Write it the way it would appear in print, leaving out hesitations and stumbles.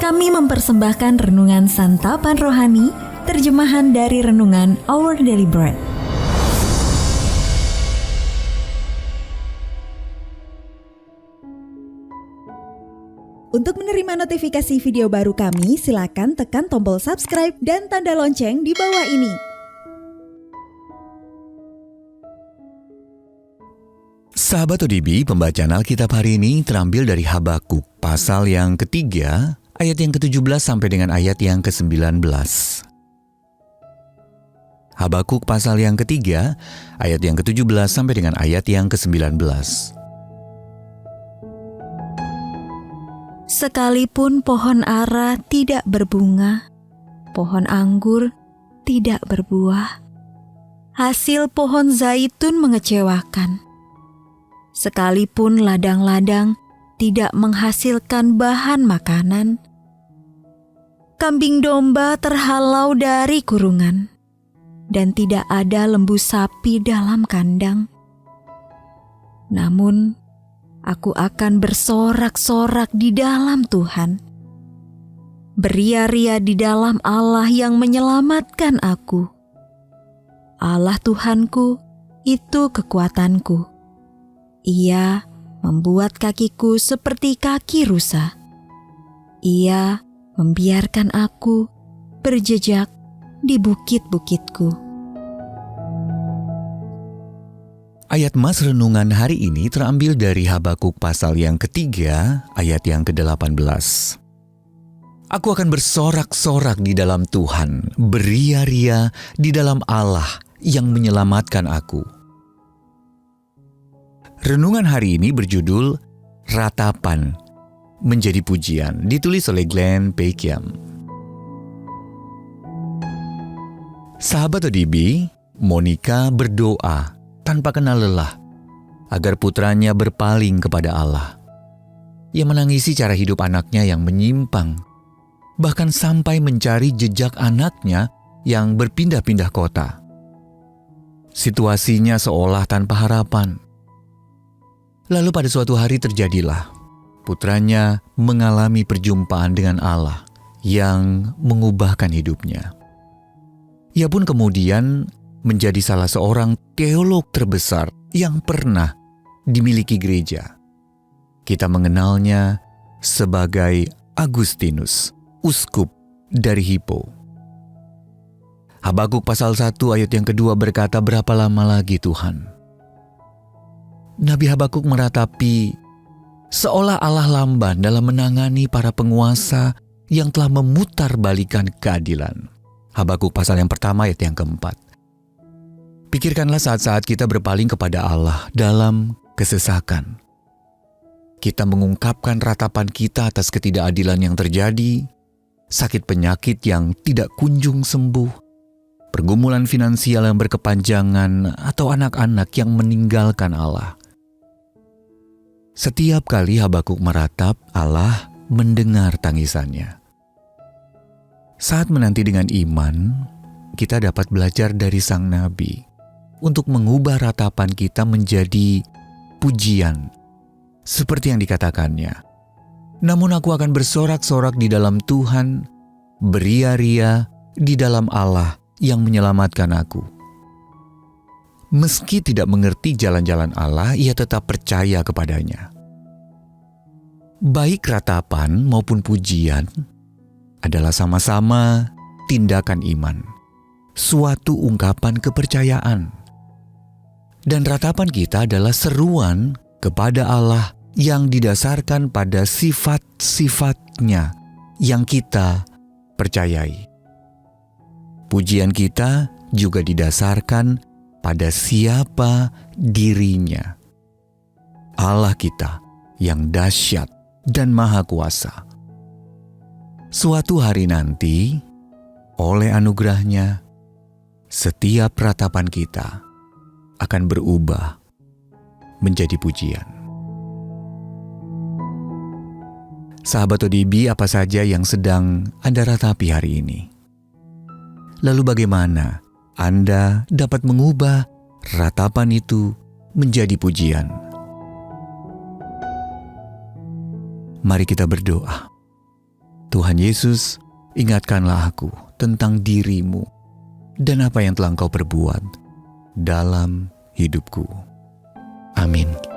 Kami mempersembahkan renungan santapan rohani, terjemahan dari renungan Our Daily Bread. Untuk menerima notifikasi video baru kami, silakan tekan tombol subscribe dan tanda lonceng di bawah ini. Sahabat ODB, pembacaan Alkitab hari ini terambil dari Habakuk, pasal yang ketiga, ayat yang ke-17 sampai dengan ayat yang ke-19. Habakuk pasal yang ketiga, ayat yang ke-17 sampai dengan ayat yang ke-19. Sekalipun pohon ara tidak berbunga, pohon anggur tidak berbuah, hasil pohon zaitun mengecewakan. Sekalipun ladang-ladang tidak menghasilkan bahan makanan, kambing domba terhalau dari kurungan, dan tidak ada lembu sapi dalam kandang. Namun, aku akan bersorak-sorak di dalam Tuhan, beria-ria di dalam Allah yang menyelamatkan aku. Allah Tuhanku itu kekuatanku. Ia membuat kakiku seperti kaki rusa. Ia membiarkan aku berjejak di bukit-bukitku. Ayat mas renungan hari ini terambil dari Habakuk pasal yang ketiga, ayat yang ke-18. Aku akan bersorak-sorak di dalam Tuhan, beria-ria di dalam Allah yang menyelamatkan aku. Renungan hari ini berjudul Ratapan Menjadi Pujian, ditulis oleh Glenn Peikiam. Sahabat ODB, Monica berdoa tanpa kenal lelah agar putranya berpaling kepada Allah. Ia menangisi cara hidup anaknya yang menyimpang, bahkan sampai mencari jejak anaknya yang berpindah-pindah kota. Situasinya seolah tanpa harapan. Lalu pada suatu hari terjadilah, putranya mengalami perjumpaan dengan Allah yang mengubahkan hidupnya. Ia pun kemudian menjadi salah seorang teolog terbesar yang pernah dimiliki gereja. Kita mengenalnya sebagai Agustinus, uskup dari Hippo. Habakuk pasal 1 ayat yang kedua berkata, berapa lama lagi Tuhan? Nabi Habakuk meratapi seolah Allah lamban dalam menangani para penguasa yang telah memutarbalikkan keadilan. Habakuk pasal yang pertama ayat yang keempat. Pikirkanlah saat-saat kita berpaling kepada Allah dalam kesesakan. Kita mengungkapkan ratapan kita atas ketidakadilan yang terjadi, sakit penyakit yang tidak kunjung sembuh, pergumulan finansial yang berkepanjangan, atau anak-anak yang meninggalkan Allah. Setiap kali Habakuk meratap, Allah mendengar tangisannya. Saat menanti dengan iman, kita dapat belajar dari sang nabi untuk mengubah ratapan kita menjadi pujian, seperti yang dikatakannya. Namun aku akan bersorak-sorak di dalam Tuhan, beria-ria di dalam Allah yang menyelamatkan aku. Meski tidak mengerti jalan-jalan Allah, ia tetap percaya kepadanya. Baik ratapan maupun pujian adalah sama-sama tindakan iman, suatu ungkapan kepercayaan. Dan ratapan kita adalah seruan kepada Allah yang didasarkan pada sifat-sifatnya yang kita percayai. Pujian kita juga didasarkan pada siapa dirinya. Allah kita yang dahsyat dan maha kuasa. Suatu hari nanti, oleh anugerahnya, setiap ratapan kita akan berubah menjadi pujian. Sahabat ODB, apa saja yang sedang Anda ratapi hari ini? Lalu bagaimana Anda dapat mengubah ratapan itu menjadi pujian? Mari kita berdoa. Tuhan Yesus, ingatkanlah aku tentang diri-Mu dan apa yang telah Engkau perbuat dalam hidupku. Amin.